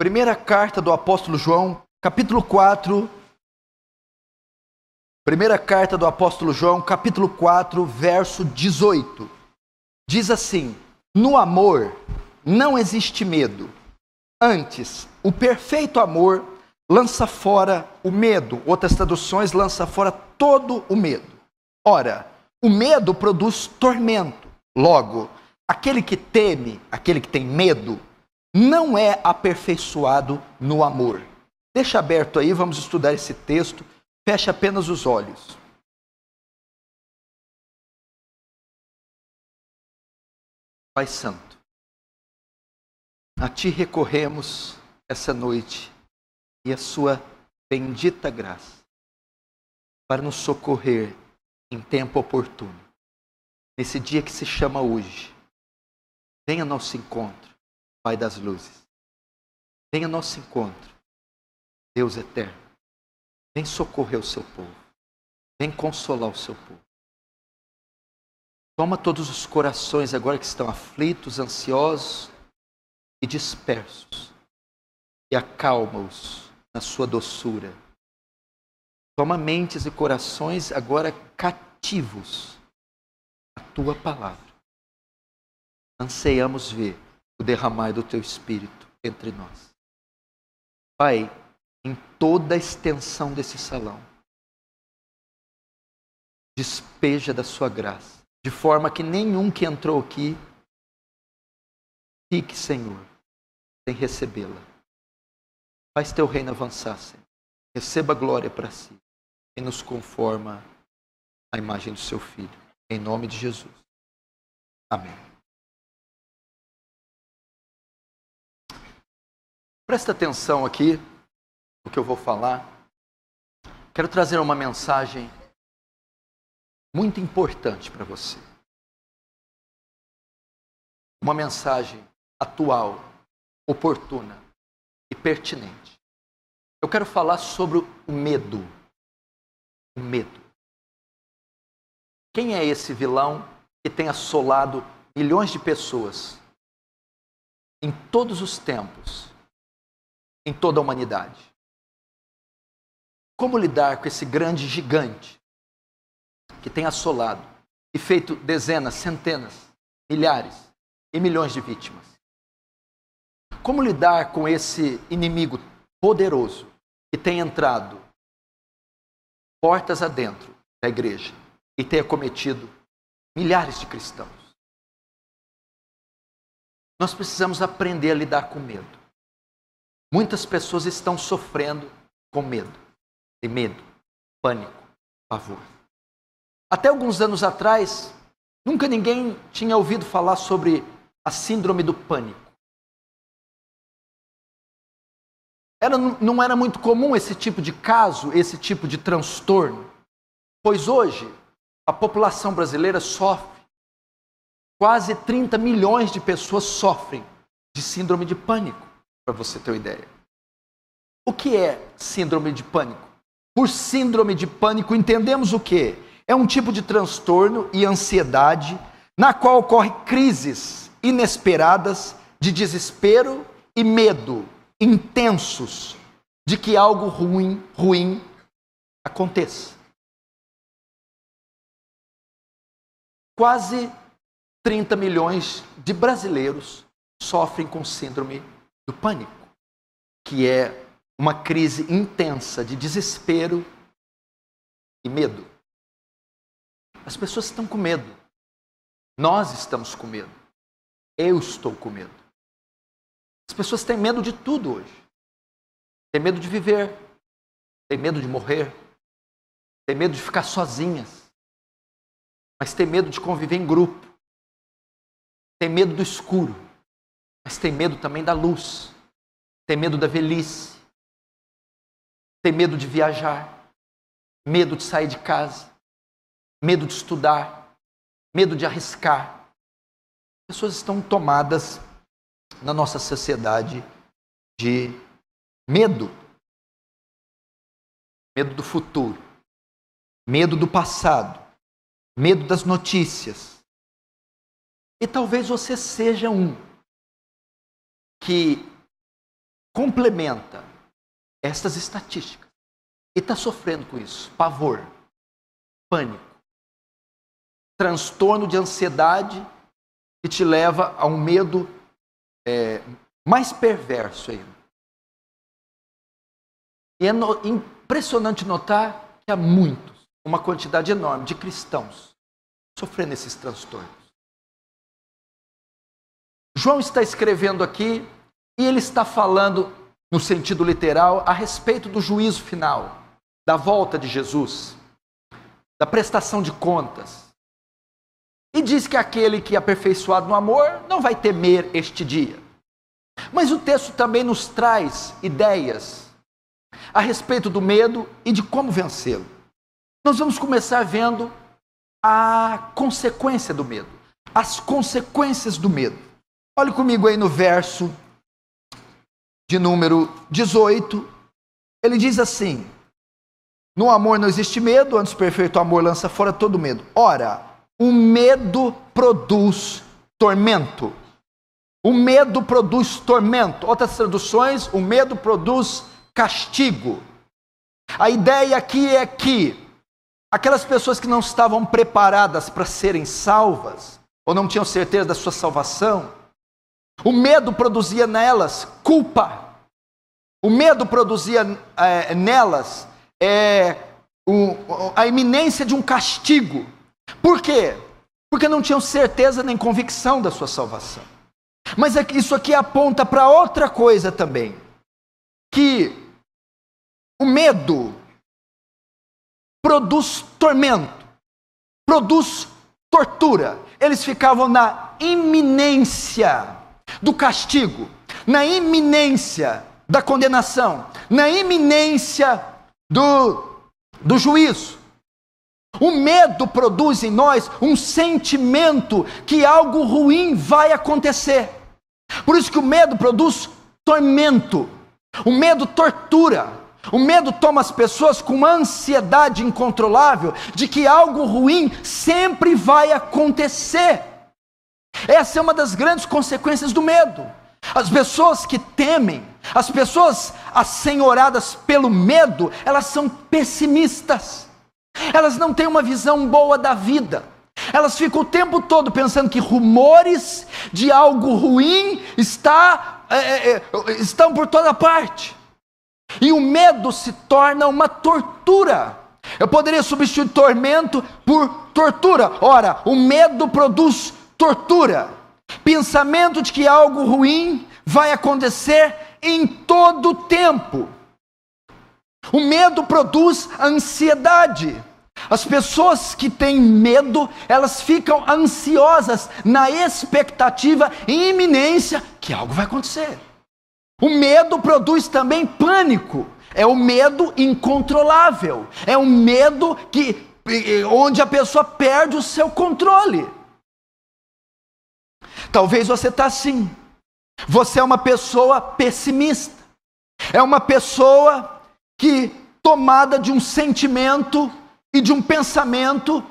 Primeira carta do apóstolo João, capítulo 4. Primeira carta do apóstolo João, capítulo 4, verso 18. Diz assim: no amor não existe medo. Antes, o perfeito amor lança fora o medo. Outras traduções, lança fora todo o medo. Ora, o medo produz tormento. Logo, aquele que teme, aquele que tem medo, não é aperfeiçoado no amor. Deixa aberto aí, vamos estudar esse texto. Feche apenas os olhos. Pai Santo, a Ti recorremos essa noite e a Sua bendita graça para nos socorrer em tempo oportuno. Nesse dia que se chama hoje, venha ao nosso encontro, Pai das luzes. Venha ao nosso encontro, Deus eterno. Vem socorrer o seu povo. Vem consolar o seu povo. Toma todos os corações agora que estão aflitos, ansiosos e dispersos e acalma-os na sua doçura. Toma mentes e corações agora cativos à tua palavra. Anseiamos ver o derramar do teu Espírito entre nós. Pai, em toda a extensão desse salão, despeja da sua graça, de forma que nenhum que entrou aqui fique, Senhor, sem recebê-la. Faz teu reino avançar, Senhor. Receba glória para si e nos conforma à imagem do seu Filho. Em nome de Jesus. Amém. Presta atenção aqui no que eu vou falar. Quero trazer uma mensagem muito importante para você. Uma mensagem atual, oportuna e pertinente. Eu quero falar sobre o medo. O medo. Quem é esse vilão que tem assolado milhões de pessoas em todos os tempos, em toda a humanidade? Como lidar com esse grande gigante que tem assolado e feito dezenas, centenas, milhares e milhões de vítimas? Como lidar com esse inimigo poderoso que tem entrado portas adentro da igreja e tem acometido milhares de cristãos? Nós precisamos aprender a lidar com medo. Muitas pessoas estão sofrendo com medo. Tem medo, pânico, pavor. Até alguns anos atrás, nunca ninguém tinha ouvido falar sobre a síndrome do pânico. Não era muito comum esse tipo de caso, esse tipo de transtorno, pois hoje a população brasileira sofre. Quase 30 milhões de pessoas sofrem de síndrome de pânico, para você ter uma ideia. O que é síndrome de pânico? Por síndrome de pânico, entendemos o quê? É um tipo de transtorno e ansiedade na qual ocorrem crises inesperadas de desespero e medo intensos de que algo ruim aconteça. Quase 30 milhões de brasileiros sofrem com síndrome do pânico, que é uma crise intensa de desespero e medo. As pessoas estão com medo. Nós estamos com medo. Eu estou com medo. As pessoas têm medo de tudo hoje. Tem medo de viver. Tem medo de morrer. Tem medo de ficar sozinhas. Mas tem medo de conviver em grupo. Tem medo do escuro. Mas tem medo também da luz. Tem medo da velhice. Tem medo de viajar. Medo de sair de casa. Medo de estudar. Medo de arriscar. As pessoas estão tomadas na nossa sociedade de medo. Medo do futuro. Medo do passado. Medo das notícias. E talvez você seja um que complementa estas estatísticas e está sofrendo com isso, pavor, pânico, transtorno de ansiedade que te leva a um medo mais perverso ainda. E é impressionante notar que há muitos, uma quantidade enorme de cristãos sofrendo esses transtornos. João está escrevendo aqui e ele está falando, no sentido literal, a respeito do juízo final, da volta de Jesus, da prestação de contas. E diz que aquele que é aperfeiçoado no amor não vai temer este dia. Mas o texto também nos traz ideias a respeito do medo e de como vencê-lo. Nós vamos começar vendo a consequência do medo, as consequências do medo. Olhe comigo aí no verso de número 18, ele diz assim: no amor não existe medo, antes o perfeito amor lança fora todo medo. Ora, o medo produz tormento. O medo produz tormento. Outras traduções, o medo produz castigo. A ideia aqui é que aquelas pessoas que não estavam preparadas para serem salvas, ou não tinham certeza da sua salvação, o medo produzia nelas culpa. O medo produzia nelas a iminência de um castigo. Por quê? Porque não tinham certeza nem convicção da sua salvação. Mas isso aqui aponta para outra coisa também. Que o medo produz tormento, produz tortura. Eles ficavam na iminência do castigo, na iminência da condenação, na iminência do juízo. O medo produz em nós um sentimento que algo ruim vai acontecer. Por isso que o medo produz tormento. O medo tortura. O medo toma as pessoas com uma ansiedade incontrolável de que algo ruim sempre vai acontecer. Essa é uma das grandes consequências do medo. As pessoas que temem, as pessoas assenhoradas pelo medo, elas são pessimistas. Elas não têm uma visão boa da vida. Elas ficam o tempo todo pensando que rumores de algo ruim estão por toda parte. E o medo se torna uma tortura. Eu poderia substituir tormento por tortura. Ora, o medo produz tortura. Pensamento de que algo ruim vai acontecer em todo o tempo. O medo produz ansiedade. As pessoas que têm medo, elas ficam ansiosas na expectativa e iminência que algo vai acontecer. O medo produz também pânico. É o medo incontrolável. É um medo onde a pessoa perde o seu controle. Talvez você está assim. Você é uma pessoa pessimista. É uma pessoa que, tomada de um sentimento e de um pensamento,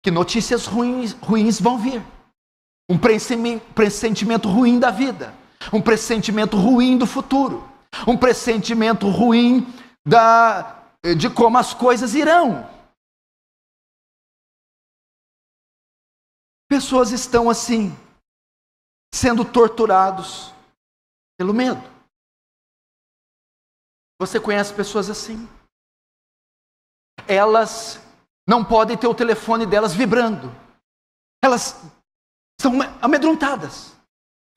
que notícias ruins vão vir. Um pressentimento ruim da vida. Um pressentimento ruim do futuro. Um pressentimento ruim de como as coisas irão. Pessoas estão assim, sendo torturados pelo medo. Você conhece pessoas assim? Elas não podem ter o telefone delas vibrando. Elas são amedrontadas.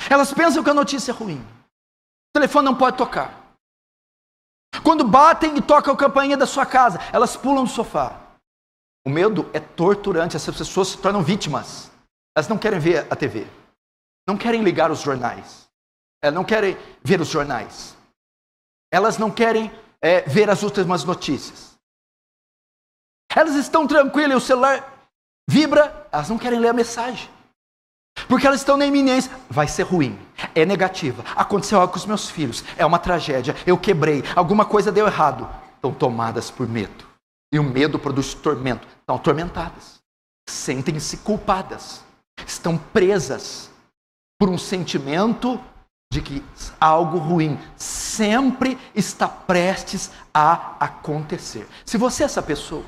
Elas pensam que a notícia é ruim. O telefone não pode tocar. Quando batem e tocam a campainha da sua casa, elas pulam do sofá. O medo é torturante. Essas pessoas se tornam vítimas. Elas não querem ver a TV. Não querem ligar os jornais. Elas não querem ver os jornais. Elas não querem ver as últimas notícias. Elas estão tranquilas e o celular vibra. Elas não querem ler a mensagem. Porque elas estão na iminência. Vai ser ruim. É negativa. Aconteceu algo com os meus filhos. É uma tragédia. Eu quebrei. Alguma coisa deu errado. Estão tomadas por medo. E o medo produz tormento. Estão atormentadas. Sentem-se culpadas. Estão presas por um sentimento de que algo ruim sempre está prestes a acontecer. Se você é essa pessoa,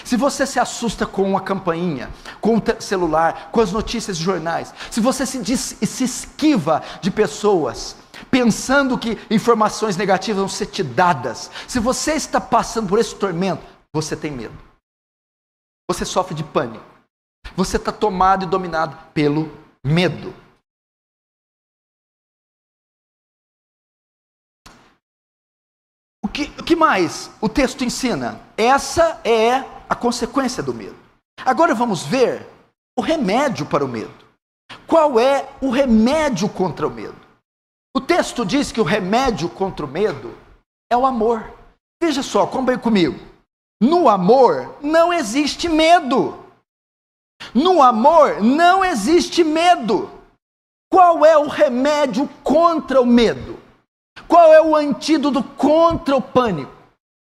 se você se assusta com uma campainha, com o celular, com as notícias de jornais, se você se esquiva de pessoas, pensando que informações negativas vão ser te dadas, se você está passando por esse tormento, você tem medo. Você sofre de pânico. Você está tomado e dominado pelo medo. O que mais o texto ensina? Essa é a consequência do medo. Agora vamos ver o remédio para o medo. Qual é o remédio contra o medo? O texto diz que o remédio contra o medo é o amor. Veja só, acompanhe comigo. No amor não existe medo. No amor não existe medo. Qual é o remédio contra o medo? Qual é o antídoto contra o pânico?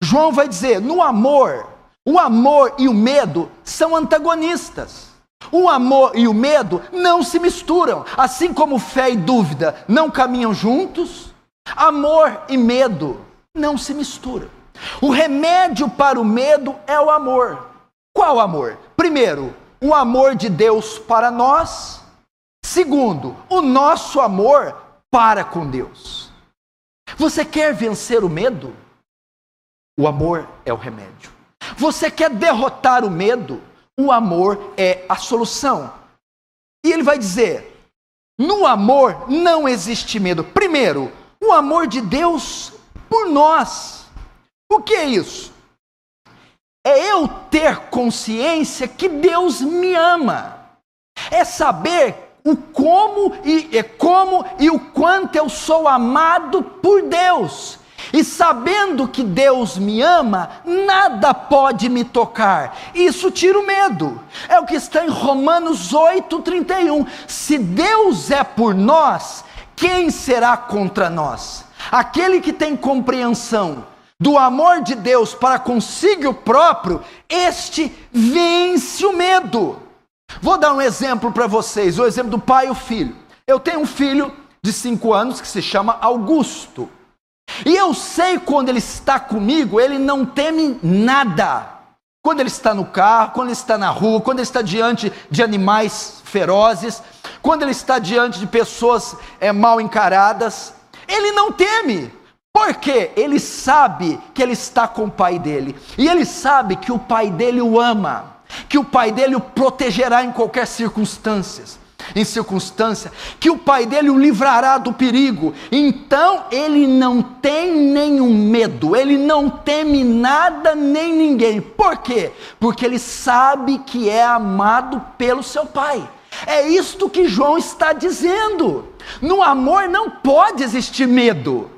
João vai dizer, no amor, o amor e o medo são antagonistas. O amor e o medo não se misturam. Assim como fé e dúvida não caminham juntos, amor e medo não se misturam. O remédio para o medo é o amor. Qual amor? Primeiro, o amor de Deus para nós. Segundo, o nosso amor para com Deus. Você quer vencer o medo? O amor é o remédio. Você quer derrotar o medo? O amor é a solução. E ele vai dizer, no amor não existe medo. Primeiro, o amor de Deus por nós. O que é isso? É eu ter consciência que Deus me ama. É saber o como e o quanto eu sou amado por Deus. E sabendo que Deus me ama, nada pode me tocar. Isso tira o medo. É o que está em Romanos 8:31. Se Deus é por nós, quem será contra nós? Aquele que tem compreensão do amor de Deus para consigo próprio, este vence o medo. Vou dar um exemplo para vocês, o exemplo do pai e o filho. Eu tenho um filho de 5 anos que se chama Augusto. E eu sei quando ele está comigo, ele não teme nada. Quando ele está no carro, quando ele está na rua, quando ele está diante de animais ferozes, quando ele está diante de pessoas mal encaradas, ele não teme. Por quê? Ele sabe que ele está com o pai dele. E ele sabe que o pai dele o ama. Que o pai dele o protegerá em qualquer circunstância, que o pai dele o livrará do perigo. Então ele não tem nenhum medo, ele não teme nada nem ninguém. Por quê? Porque ele sabe que é amado pelo seu pai. É isto que João está dizendo. No amor não pode existir medo.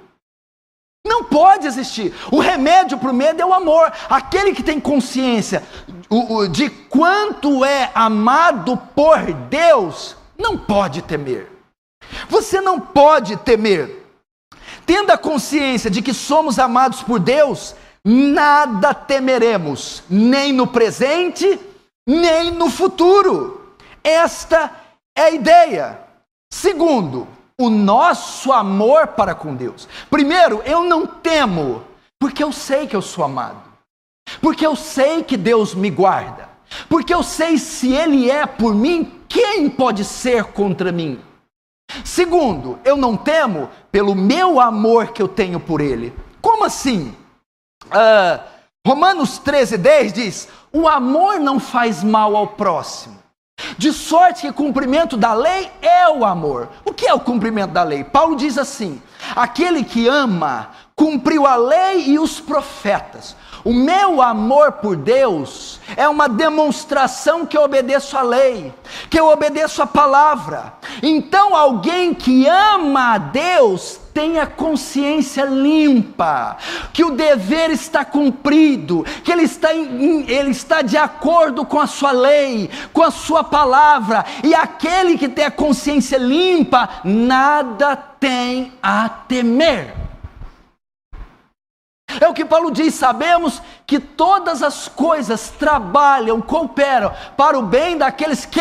Não pode existir. O remédio para o medo é o amor. Aquele que tem consciência de quanto é amado por Deus, não pode temer. Você não pode temer. Tendo a consciência de que somos amados por Deus, nada temeremos, nem no presente, nem no futuro. Esta é a ideia. Segundo, o nosso amor para com Deus. Primeiro, eu não temo, porque eu sei que eu sou amado. Porque eu sei que Deus me guarda. Porque eu sei se Ele é por mim, quem pode ser contra mim? Segundo, eu não temo pelo meu amor que eu tenho por Ele. Como assim? Romanos 13:10 diz, o amor não faz mal ao próximo. De sorte que o cumprimento da lei é o amor. O que é o cumprimento da lei? Paulo diz assim, aquele que ama, cumpriu a lei e os profetas. O meu amor por Deus é uma demonstração que eu obedeço à lei, que eu obedeço à palavra. Então alguém que ama a Deus tem a consciência limpa, que o dever está cumprido, que ele está de acordo com a sua lei, com a sua palavra. E aquele que tem a consciência limpa, nada tem a temer. É o que Paulo diz, sabemos que todas as coisas trabalham, cooperam para o bem daqueles que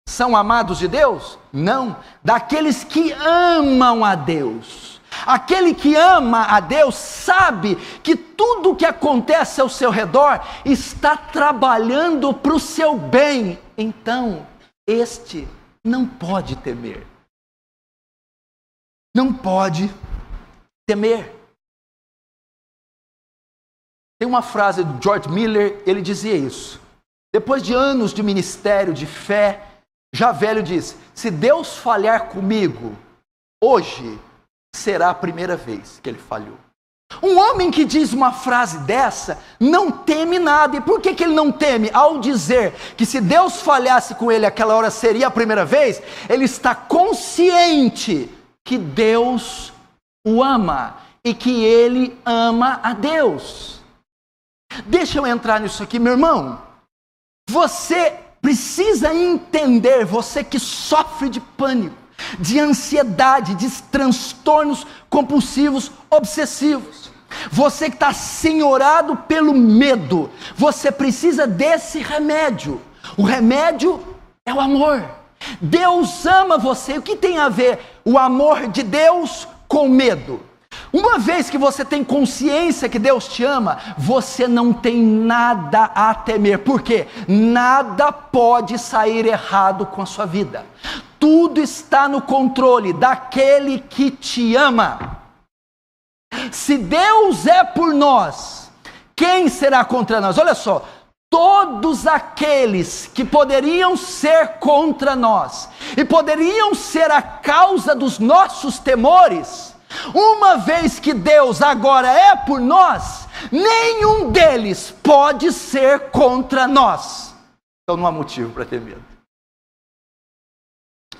são amados de Deus? Não, daqueles que amam a Deus. Aquele que ama a Deus sabe que tudo o que acontece ao seu redor está trabalhando para o seu bem. Então, este não pode temer. Não pode temer. Tem uma frase do George Miller, ele dizia isso. Depois de anos de ministério, de fé, já velho disse: se Deus falhar comigo, hoje será a primeira vez que ele falhou. Um homem que diz uma frase dessa não teme nada. E por que ele não teme? Ao dizer que se Deus falhasse com ele aquela hora seria a primeira vez, ele está consciente que Deus o ama e que ele ama a Deus. Deixa eu entrar nisso aqui, meu irmão. Você precisa entender, você que sofre de pânico, de ansiedade, de transtornos compulsivos, obsessivos. Você que está senhorado pelo medo, você precisa desse remédio. O remédio é o amor. Deus ama você. O que tem a ver o amor de Deus com medo? Uma vez que você tem consciência que Deus te ama, você não tem nada a temer. Por quê? Nada pode sair errado com a sua vida. Tudo está no controle daquele que te ama. Se Deus é por nós, quem será contra nós? Olha só, todos aqueles que poderiam ser contra nós e poderiam ser a causa dos nossos temores, uma vez que Deus agora é por nós, nenhum deles pode ser contra nós. Então não há motivo para ter medo.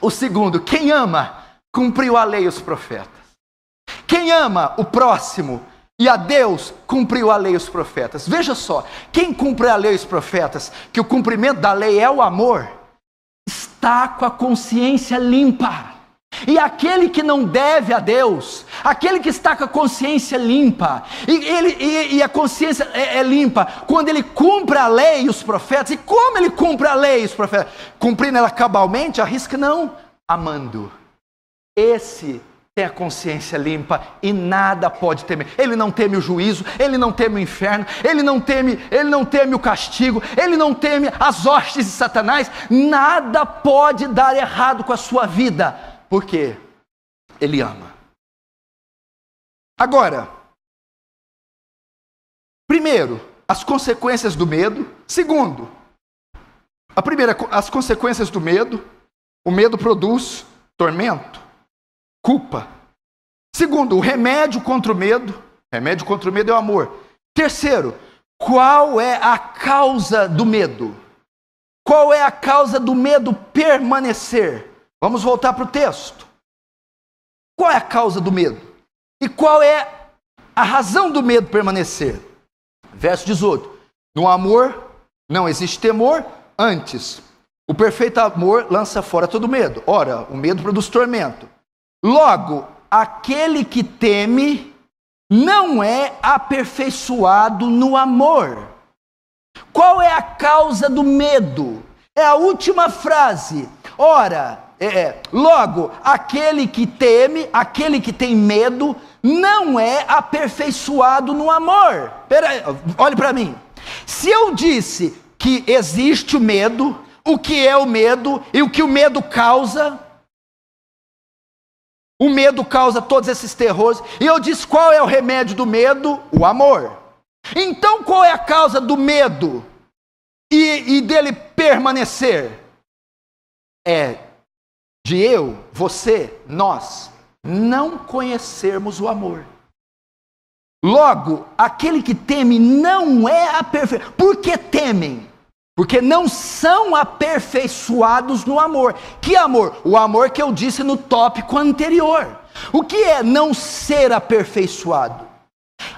O segundo, quem ama, cumpriu a lei e os profetas. Quem ama o próximo e a Deus, cumpriu a lei e os profetas. Veja só, quem cumpre a lei e os profetas, que o cumprimento da lei é o amor, está com a consciência limpa. E aquele que não deve a Deus, aquele que está com a consciência limpa, e a consciência é limpa, quando ele cumpre a lei e os profetas. E como ele cumpre a lei e os profetas? Cumprindo ela cabalmente? Arrisca não, amando. Esse tem a consciência limpa e nada pode temer. Ele não teme o juízo, ele não teme o inferno, ele não teme o castigo, ele não teme as hostes de Satanás. Nada pode dar errado com a sua vida, porque ele ama. Agora, primeiro, as consequências do medo. Segundo, a primeira, as consequências do medo. O medo produz tormento, culpa. Segundo, o remédio contra o medo. O remédio contra o medo é o amor. Terceiro, qual é a causa do medo? Qual é a causa do medo permanecer? Vamos voltar para o texto. Qual é a causa do medo? E qual é a razão do medo permanecer? Verso 18. No amor não existe temor, antes o perfeito amor lança fora todo medo. Ora, o medo produz tormento. Logo, aquele que teme não é aperfeiçoado no amor. Qual é a causa do medo? É a última frase. Ora, logo, aquele que teme, aquele que tem medo, não é aperfeiçoado no amor. Olhe para mim. Se eu disse que existe o medo, o que é o medo e o que o medo causa, o medo causa todos esses terrores, e eu disse qual é o remédio do medo? O amor. Então qual é a causa do medo e dele permanecer? É de eu, você, nós não conhecermos o amor. Logo, aquele que teme não é aperfeiçoado. Por que temem? Porque não são aperfeiçoados no amor. Que amor? O amor que eu disse no tópico anterior. O que é não ser aperfeiçoado?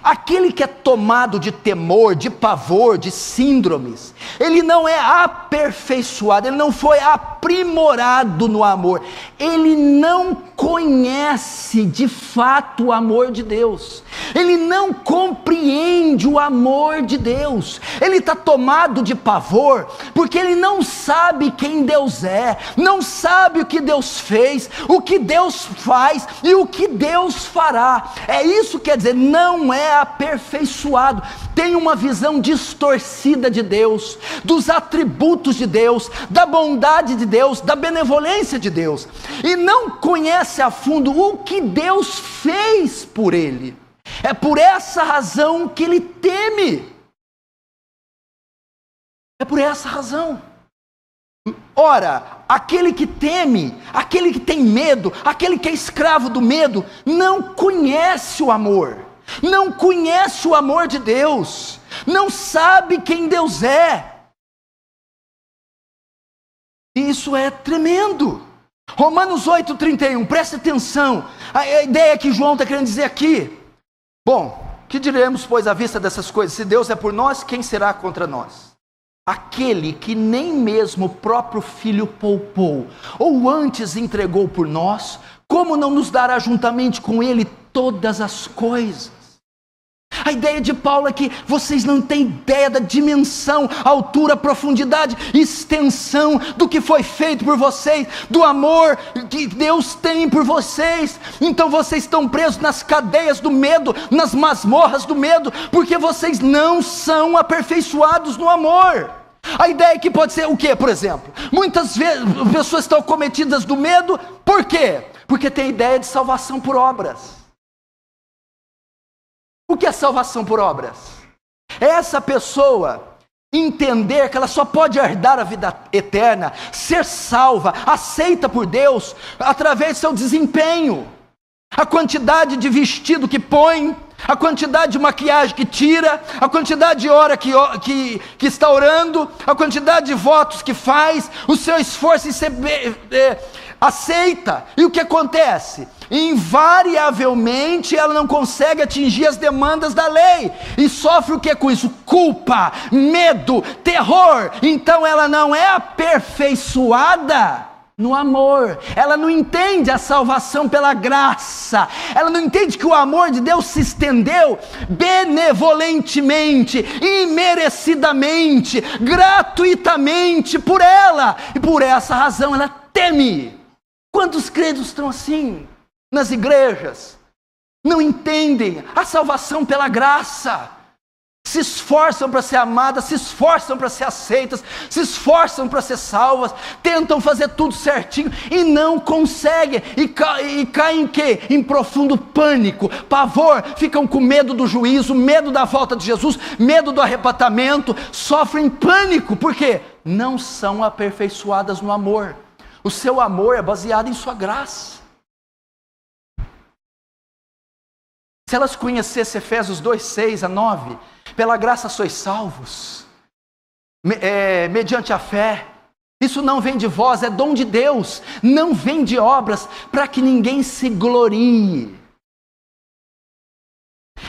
Aquele que é tomado de temor, de pavor, de síndromes, ele não é aperfeiçoado, ele não foi aprimorado no amor, ele não conhece de fato o amor de Deus, ele não compreende entende o amor de Deus. Ele está tomado de pavor, porque ele não sabe quem Deus é, não sabe o que Deus fez, o que Deus faz e o que Deus fará. É isso que quer dizer, não é aperfeiçoado, tem uma visão distorcida de Deus, dos atributos de Deus, da bondade de Deus, da benevolência de Deus, e não conhece a fundo o que Deus fez por ele. É por essa razão que ele teme. É por essa razão. Ora, aquele que teme, aquele que tem medo, aquele que é escravo do medo, não conhece o amor, não conhece o amor de Deus, não sabe quem Deus é. Isso é tremendo. Romanos 8,31, preste atenção, a ideia que João está querendo dizer aqui. Bom, que diremos, pois, à vista dessas coisas? Se Deus é por nós, quem será contra nós? Aquele que nem mesmo o próprio Filho poupou, ou antes entregou por nós, como não nos dará juntamente com Ele todas as coisas? A ideia de Paulo é que vocês não têm ideia da dimensão, altura, profundidade, extensão do que foi feito por vocês, do amor que Deus tem por vocês. Então vocês estão presos nas cadeias do medo, nas masmorras do medo, porque vocês não são aperfeiçoados no amor. A ideia que pode ser o quê, por exemplo? Muitas vezes pessoas estão cometidas do medo, por quê? Porque tem a ideia de salvação por obras. O que é salvação por obras? É essa pessoa entender que ela só pode herdar a vida eterna, ser salva, aceita por Deus, através do seu desempenho. A quantidade de vestido que põe, a quantidade de maquiagem que tira, a quantidade de hora que está orando, a quantidade de votos que faz, o seu esforço em ser aceita. E o que acontece? Invariavelmente ela não consegue atingir as demandas da lei, e sofre o que com isso? Culpa, medo, terror. Então ela não é aperfeiçoada no amor, ela não entende a salvação pela graça, ela não entende que o amor de Deus se estendeu benevolentemente, imerecidamente, gratuitamente por ela, e por essa razão ela teme. Quantos crentes estão assim nas igrejas? Não entendem a salvação pela graça, se esforçam para ser amadas, se esforçam para ser aceitas, se esforçam para ser salvas, tentam fazer tudo certinho e não conseguem, e caem em quê? Em profundo pânico, pavor, ficam com medo do juízo, medo da volta de Jesus, medo do arrebatamento, sofrem pânico, porque não são aperfeiçoadas no amor. O seu amor é baseado em sua graça. Se elas conhecessem Efésios 2:6-9, pela graça sois salvos, mediante a fé. Isso não vem de vós, é dom de Deus, não vem de obras, para que ninguém se glorie.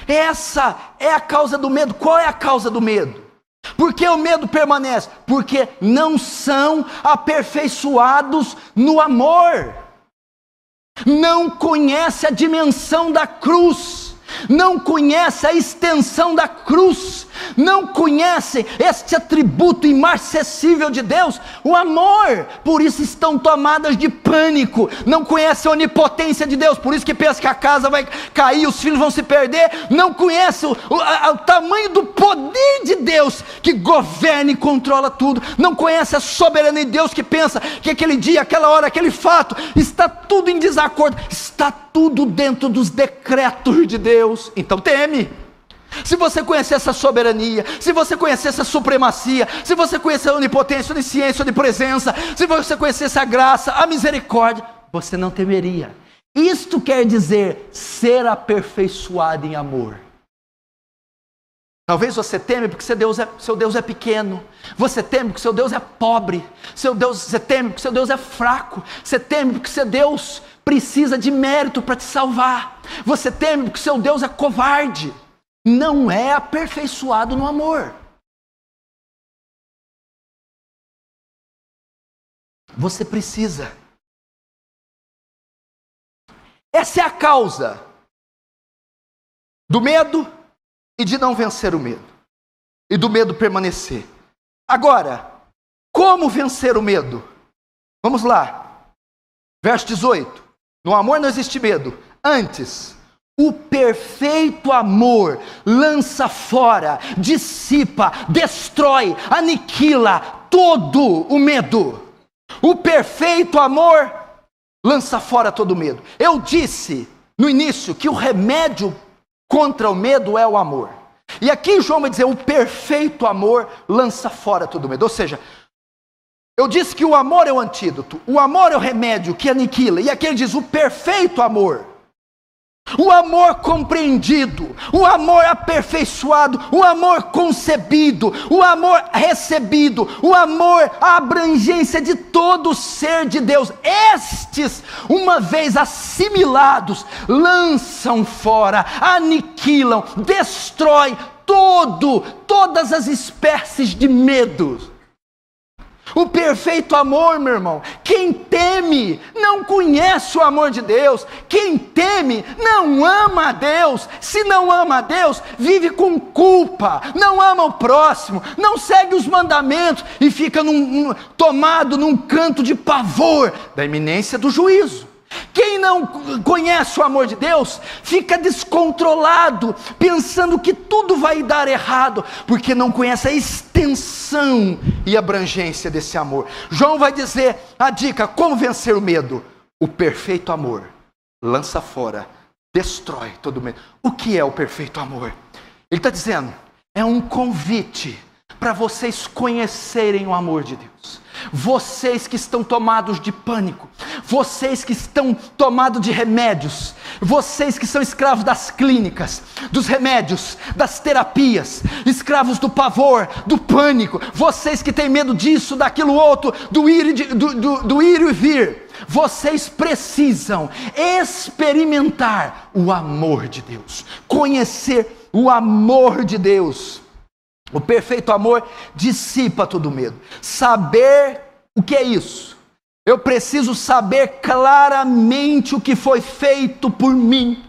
Essa é a causa do medo. Qual é a causa do medo? Por que o medo permanece? Porque não são aperfeiçoados no amor, não conhece a dimensão da cruz, não conhece a extensão da cruz, não conhecem este atributo imarcessível de Deus, o amor. Por isso estão tomadas de pânico, não conhecem a onipotência de Deus, por isso que pensam que a casa vai cair, os filhos vão se perder, não conhecem o tamanho do poder de Deus que governa e controla tudo, não conhecem a soberania de Deus que pensa que aquele dia, aquela hora, aquele fato, está tudo em desacordo, está tudo dentro dos decretos de Deus. Então teme. Se você conhecer essa soberania, se você conhecer essa supremacia, se você conhecer a onipotência, a onisciência, a onipresença, se você conhecesse a graça, a misericórdia, você não temeria. Isto quer dizer ser aperfeiçoado em amor. Talvez você teme porque seu Deus é pequeno, você teme porque seu Deus é pobre, você teme porque seu Deus é fraco, você teme porque seu Deus precisa de mérito para te salvar, você teme porque seu Deus é covarde. Não é aperfeiçoado no amor. Você precisa. Essa é a causa do medo, e de não vencer o medo, e do medo permanecer. Agora, como vencer o medo? Vamos lá, verso 18. No amor não existe medo. Antes, o perfeito amor lança fora, dissipa, destrói, aniquila todo o medo. O perfeito amor lança fora todo o medo. Eu disse no início que o remédio contra o medo é o amor. E aqui João vai dizer, o perfeito amor lança fora todo o medo. Ou seja, eu disse que o amor é o antídoto, o amor é o remédio que aniquila. E aqui ele diz, o perfeito amor. O amor compreendido, o amor aperfeiçoado, o amor concebido, o amor recebido, o amor, a abrangência de todo o ser de Deus. Estes, uma vez assimilados, lançam fora, aniquilam, destrói todas as espécies de medos. O perfeito amor, meu irmão, quem teme não conhece o amor de Deus, quem teme não ama a Deus, se não ama a Deus, vive com culpa, não ama o próximo, não segue os mandamentos e fica tomado num canto de pavor da iminência do juízo. Quem não conhece o amor de Deus, fica descontrolado, pensando que tudo vai dar errado, porque não conhece a extensão e abrangência desse amor. João vai dizer a dica, como vencer o medo? O perfeito amor lança fora, destrói todo o medo. O que é o perfeito amor? Ele está dizendo, é um convite para vocês conhecerem o amor de Deus. Vocês que estão tomados de pânico, vocês que estão tomados de remédios, vocês que são escravos das clínicas, dos remédios, das terapias, escravos do pavor, do pânico, vocês que têm medo disso, daquilo outro, do ir e vir, vocês precisam experimentar o amor de Deus, conhecer o amor de Deus. O perfeito amor dissipa todo medo. Saber o que é isso? Eu preciso saber claramente o que foi feito por mim.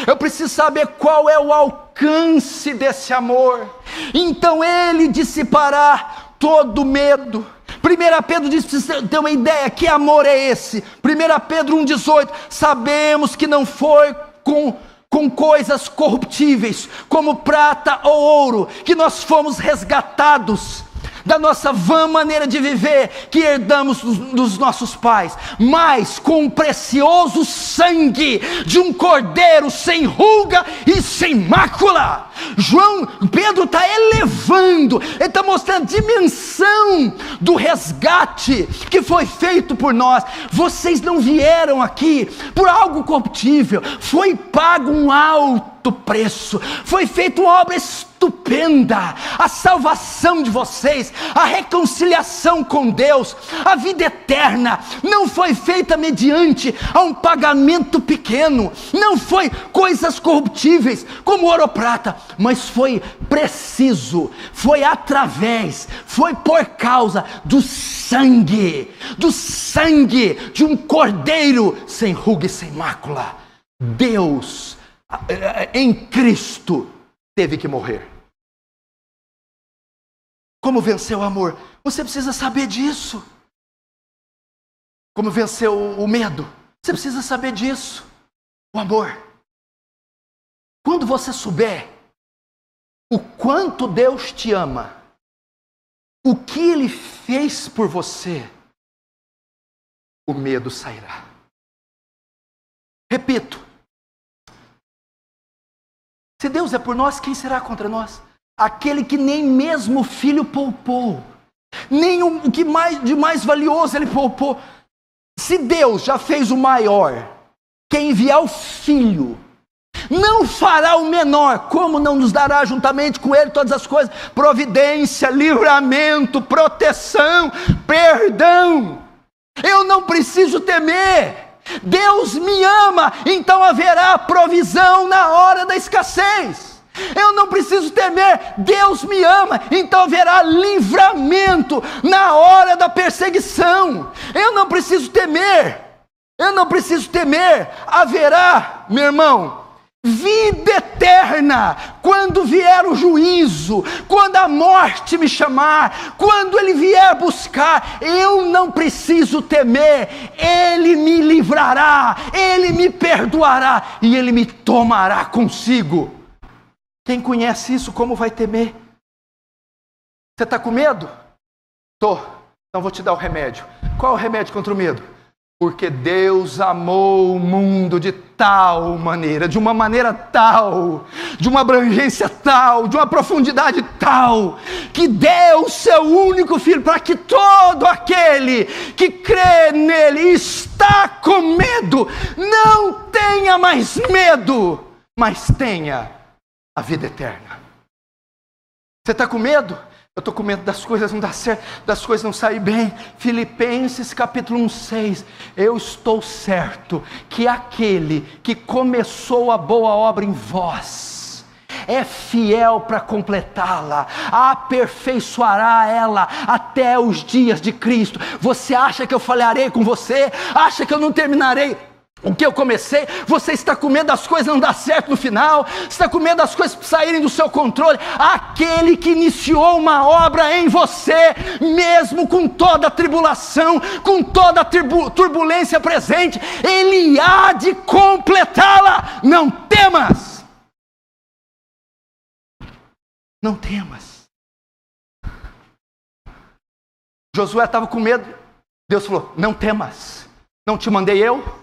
Eu preciso saber qual é o alcance desse amor. Então ele dissipará todo medo. 1 Pedro diz, para você ter uma ideia, que amor é esse? 1 Pedro 1,18, sabemos que não foi com coisas corruptíveis, como prata ou ouro, que nós fomos resgatados da nossa vã maneira de viver, que herdamos dos nossos pais, mas com o precioso sangue de um cordeiro sem ruga e sem mácula. Pedro está elevando, ele está mostrando a dimensão do resgate que foi feito por nós. Vocês não vieram aqui por algo corruptível, foi pago um alto preço, foi feita uma obra estupenda, a salvação de vocês, a reconciliação com Deus, a vida eterna, não foi feita mediante a um pagamento pequeno, não foi coisas corruptíveis, como ouro ou prata, mas foi preciso, foi através, foi por causa do sangue de um cordeiro sem ruga e sem mácula. Deus, em Cristo, teve que morrer. Como vencer o amor? Você precisa saber disso. Como vencer o medo? Você precisa saber disso. O amor. Quando você souber o quanto Deus te ama, o que Ele fez por você, o medo sairá. Repito, se Deus é por nós, quem será contra nós? Aquele que nem mesmo o filho poupou, nem o que de mais valioso ele poupou. Se Deus já fez o maior, quer enviar o filho, não fará o menor, como não nos dará juntamente com ele todas as coisas? Providência, livramento, proteção, perdão. Eu não preciso temer. Deus me ama, então haverá provisão na hora da escassez. Eu não preciso temer, Deus me ama, então haverá livramento na hora da perseguição. Eu não preciso temer, haverá, meu irmão, vida eterna quando vier o juízo, quando a morte me chamar, quando Ele vier buscar, eu não preciso temer, Ele me livrará, Ele me perdoará e Ele me tomará consigo. Quem conhece isso, como vai temer? Você está com medo? Estou. Então vou te dar o remédio. Qual é o remédio contra o medo? Porque Deus amou o mundo de tal maneira, de uma maneira tal, de uma abrangência tal, de uma profundidade tal, que deu o seu único Filho para que todo aquele que crê nele e está com medo, não tenha mais medo, mas tenha a vida eterna. Você está com medo? Eu estou com medo das coisas não dar certo, das coisas não saírem bem. Filipenses capítulo 1:6. Eu estou certo que aquele que começou a boa obra em vós é fiel para completá-la, aperfeiçoará ela até os dias de Cristo. Você acha que eu falharei com você? Acha que eu não terminarei o que eu comecei? Você está com medo das coisas não dar certo no final? Está com medo das coisas saírem do seu controle? Aquele que iniciou uma obra em você, mesmo com toda a tribulação, com toda a turbulência presente, Ele há de completá-la. Não temas. Não temas. Josué estava com medo. Deus falou: não temas. Não te mandei eu?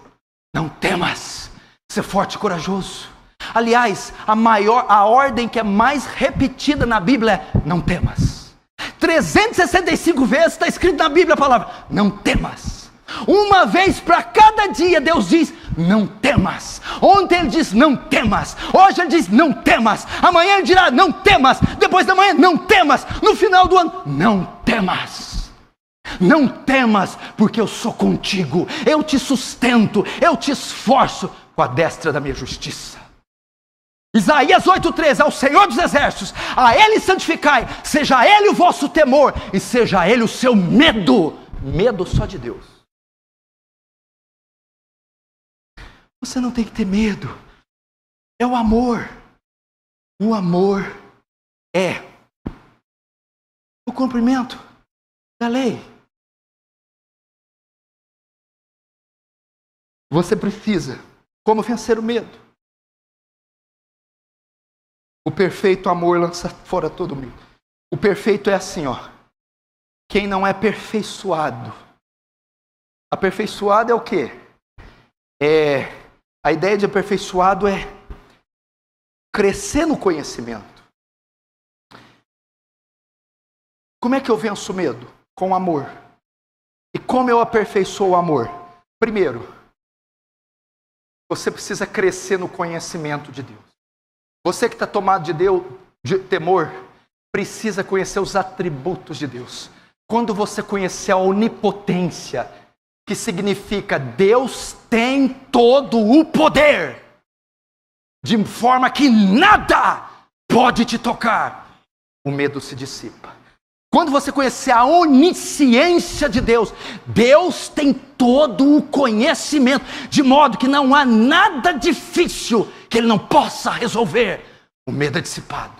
Não temas, ser forte e corajoso. Aliás, a ordem que é mais repetida na Bíblia é: não temas. 365 vezes está escrito na Bíblia a palavra não temas. Uma vez para cada dia Deus diz não temas. Ontem Ele diz não temas, hoje Ele diz não temas, amanhã Ele dirá não temas, depois da manhã não temas, no final do ano não temas. Não temas, porque eu sou contigo, eu te sustento, eu te esforço com a destra da minha justiça. Isaías 8:13, ao Senhor dos exércitos, a Ele santificai, seja Ele o vosso temor, e seja Ele o seu medo. Medo só de Deus. Você não tem que ter medo, é o amor. O amor é o cumprimento da lei. Você precisa, como vencer o medo? O perfeito amor lança fora todo medo. O perfeito é assim, ó. Quem não é aperfeiçoado. Aperfeiçoado é o quê? A ideia de aperfeiçoado é crescer no conhecimento. Como é que eu venço o medo? Com amor. E como eu aperfeiçoo o amor? Primeiro, você precisa crescer no conhecimento de Deus. Você que está tomado de temor, precisa conhecer os atributos de Deus. Quando você conhecer a onipotência, que significa Deus tem todo o poder, de forma que nada pode te tocar, o medo se dissipa. Quando você conhecer a onisciência de Deus, Deus tem todo o conhecimento, de modo que não há nada difícil que Ele não possa resolver. O medo é dissipado.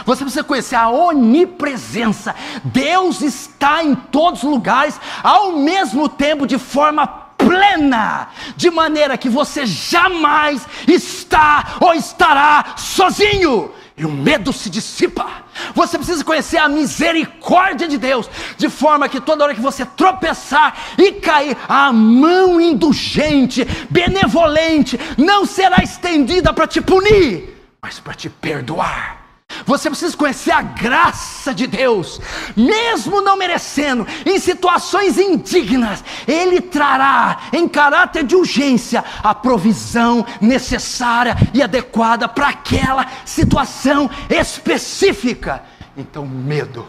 Você precisa conhecer a onipresença. Deus está em todos os lugares, ao mesmo tempo, de forma plena, de maneira que você jamais está ou estará sozinho. E o medo se dissipa. Você precisa conhecer a misericórdia de Deus, de forma que toda hora que você tropeçar e cair, a mão indulgente, benevolente, não será estendida para te punir, mas para te perdoar. Você precisa conhecer a graça de Deus, mesmo não merecendo, em situações indignas, Ele trará, em caráter de urgência, a provisão necessária e adequada para aquela situação específica. Então o medo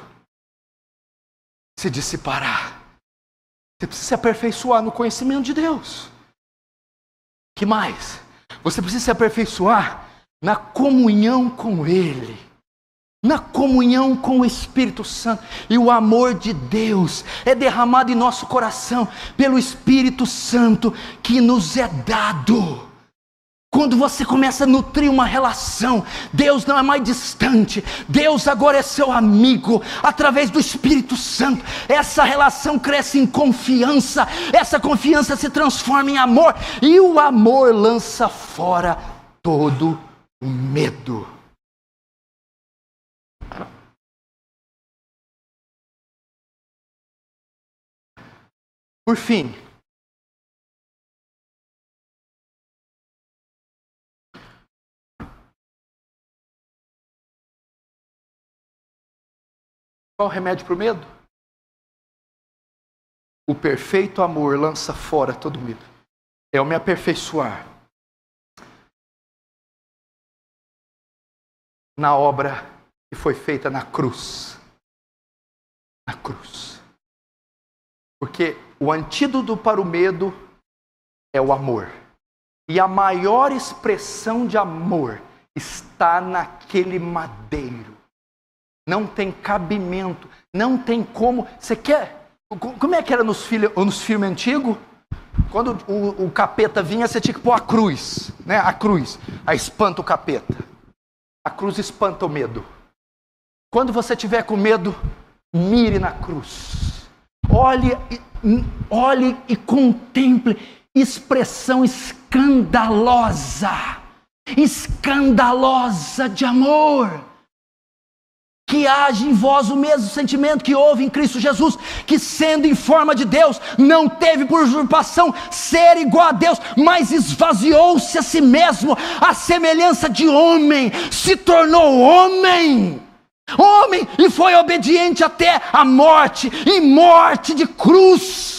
se dissipará. Você precisa se aperfeiçoar no conhecimento de Deus. Que mais? Você precisa se aperfeiçoar na comunhão com Ele, na comunhão com o Espírito Santo. E o amor de Deus é derramado em nosso coração pelo Espírito Santo que nos é dado. quando você começa a nutrir uma relação, Deus não é mais distante, Deus agora é seu amigo, através do Espírito Santo, essa relação cresce em confiança, essa confiança se transforma em amor, e o amor lança fora todo o medo. Por fim, qual o remédio para o medo? O perfeito amor lança fora todo medo. É o me aperfeiçoar na obra que foi feita na cruz. Na cruz. Porque o antídoto para o medo é o amor. E a maior expressão de amor está naquele madeiro. Não tem cabimento, não tem como. Você quer? Como é que era nos filmes antigos? Quando o capeta vinha, você tinha que pôr a cruz, né? A cruz, aí espanta o capeta. A cruz espanta o medo. Quando você tiver com medo, mire na cruz. Olhe e contemple expressão escandalosa de amor. Que age em vós o mesmo sentimento que houve em Cristo Jesus, que sendo em forma de Deus, não teve por usurpação ser igual a Deus, mas esvaziou-se a si mesmo, à semelhança de homem, se tornou homem, e foi obediente até a morte, e morte de cruz.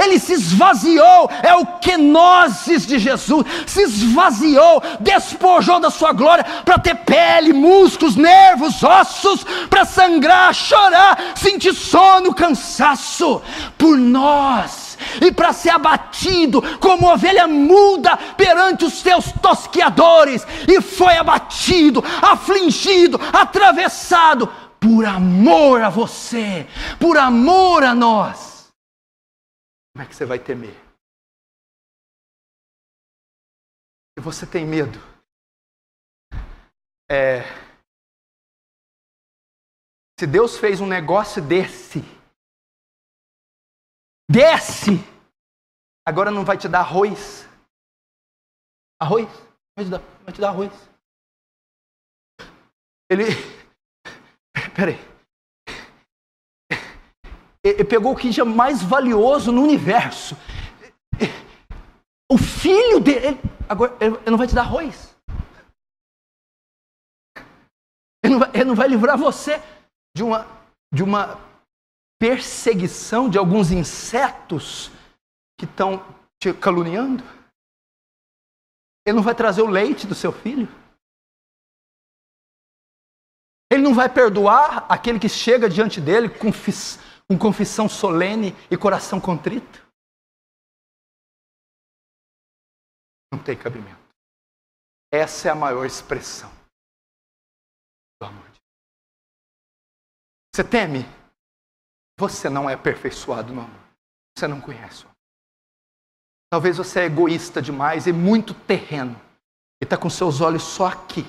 Ele se esvaziou, é o kenosis de Jesus, se esvaziou, despojou da sua glória, para ter pele, músculos, nervos, ossos, para sangrar, chorar, sentir sono, cansaço, por nós, e para ser abatido como ovelha muda perante os teus tosqueadores, e foi abatido, afligido, atravessado, por amor a você, por amor a nós. Como é que você vai temer? Se você tem medo, se Deus fez um negócio desse, agora não vai te dar arroz? Arroz? Vai te dar arroz. Peraí. Ele pegou o que é mais valioso no universo. O filho dele. Agora, ele não vai te dar arroz. Ele não vai livrar você de uma perseguição de alguns insetos que estão te caluniando. Ele não vai trazer o leite do seu filho. Ele não vai perdoar aquele que chega diante dele com confissão solene e coração contrito. Não tem cabimento. Essa é a maior expressão do amor de Deus. Você teme? Você não é aperfeiçoado no amor. Você não conhece o amor. Talvez você é egoísta demais e muito terreno. E está com seus olhos só aqui.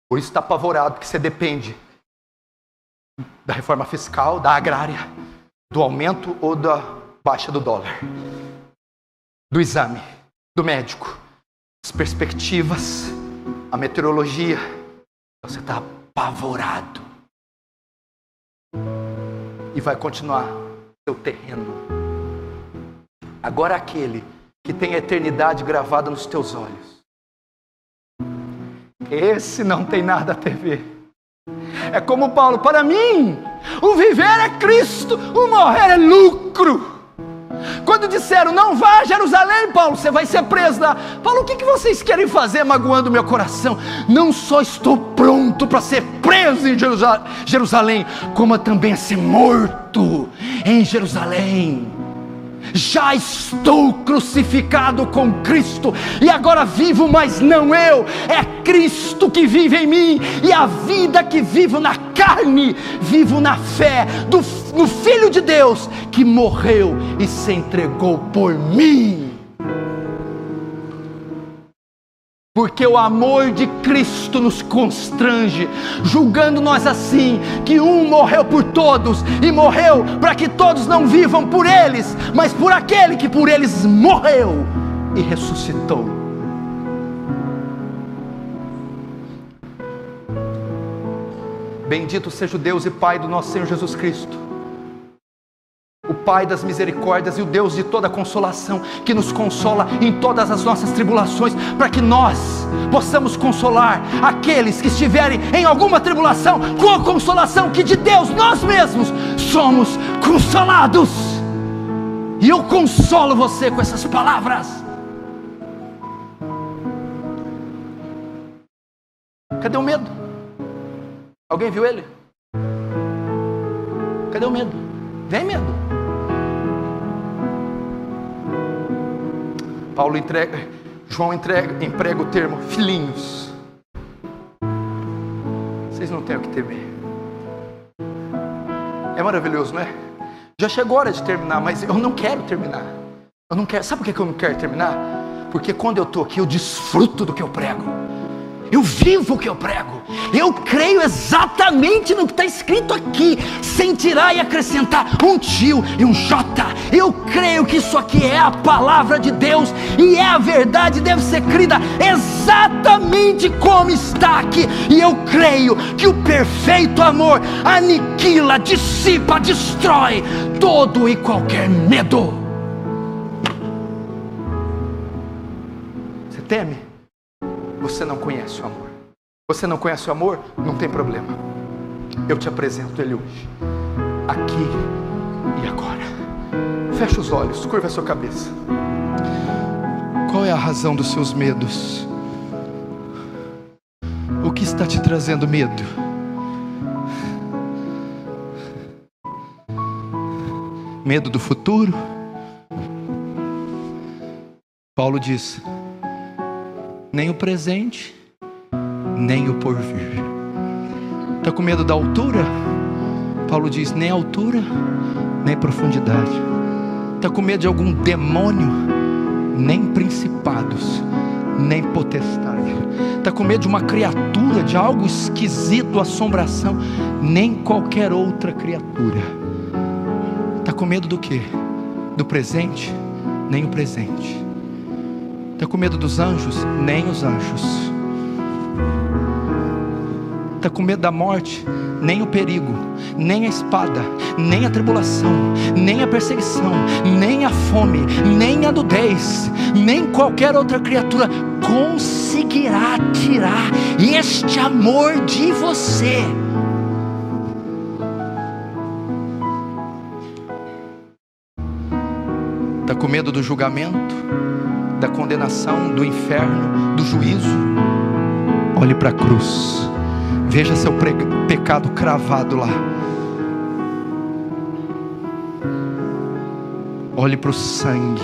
Por isso está apavorado, porque você depende da reforma fiscal, da agrária, do aumento ou da baixa do dólar, do exame, do médico, as perspectivas, a meteorologia. Você está apavorado e vai continuar seu terreno. Agora aquele que tem a eternidade gravada nos teus olhos, esse não tem nada a ver. É como Paulo: para mim, o viver é Cristo, o morrer é lucro. Quando disseram: não vá a Jerusalém, Paulo, você vai ser preso lá. Paulo, o que vocês querem fazer magoando meu coração? Não só estou pronto para ser preso em Jerusalém, como também a ser morto em Jerusalém. Já estou crucificado com Cristo, e agora vivo, mas não eu, é Cristo que vive em mim, e a vida que vivo na carne, vivo na fé no Filho de Deus, que morreu e se entregou por mim. Porque o amor de Cristo nos constrange, julgando nós assim, que um morreu por todos, e morreu para que todos não vivam por eles, mas por aquele que por eles morreu e ressuscitou. Bendito seja o Deus e Pai do nosso Senhor Jesus Cristo, o Pai das misericórdias e o Deus de toda consolação, que nos consola em todas as nossas tribulações, para que nós possamos consolar aqueles que estiverem em alguma tribulação, com a consolação que de Deus nós mesmos somos consolados. E eu consolo você com essas palavras. Cadê o medo? Alguém viu ele? Cadê o medo? Vem medo. João emprega o termo filhinhos. Vocês não têm o que temer. É maravilhoso, não é? Já chegou a hora de terminar, mas eu não quero terminar. Eu não quero. Sabe por que eu não quero terminar? Porque quando eu estou aqui, eu desfruto do que eu prego. Eu vivo o que eu prego. Eu creio exatamente no que está escrito aqui, sem tirar e acrescentar um tio e um jota. Eu creio que isso aqui é a palavra de Deus, e é a verdade, deve ser crida exatamente como está aqui. E eu creio que o perfeito amor aniquila, dissipa, destrói todo e qualquer medo. Você teme? Você não conhece o amor. Você não conhece o amor? Não tem problema. Eu te apresento ele hoje, aqui e agora. Feche os olhos, curva a sua cabeça. Qual é a razão dos seus medos? O que está te trazendo medo? Medo do futuro? Paulo diz: nem o presente, nem o porvir. Está com medo da altura? Paulo diz: nem altura, nem profundidade. Está com medo de algum demônio? Nem principados, nem potestade. Está com medo de uma criatura, de algo esquisito, assombração? Nem qualquer outra criatura. Está com medo do quê? Do presente? Nem o presente. Está com medo dos anjos? Nem os anjos. Está com medo da morte? Nem o perigo, nem a espada, nem a tribulação, nem a perseguição, nem a fome, nem a nudez, nem qualquer outra criatura conseguirá tirar este amor de você. Está com medo do julgamento, da condenação, do inferno, do juízo? Olhe para a cruz, veja seu pecado cravado lá. Olhe para o sangue.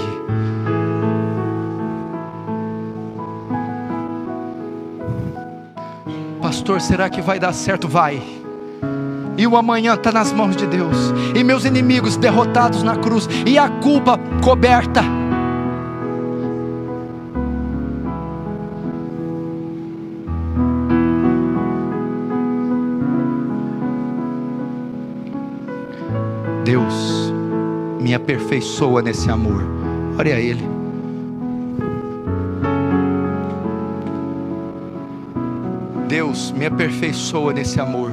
Pastor, será que vai dar certo? Vai. E o amanhã está nas mãos de Deus, e meus inimigos derrotados na cruz, e a culpa coberta. Deus me aperfeiçoa nesse amor. Ore a Ele. Deus me aperfeiçoa nesse amor.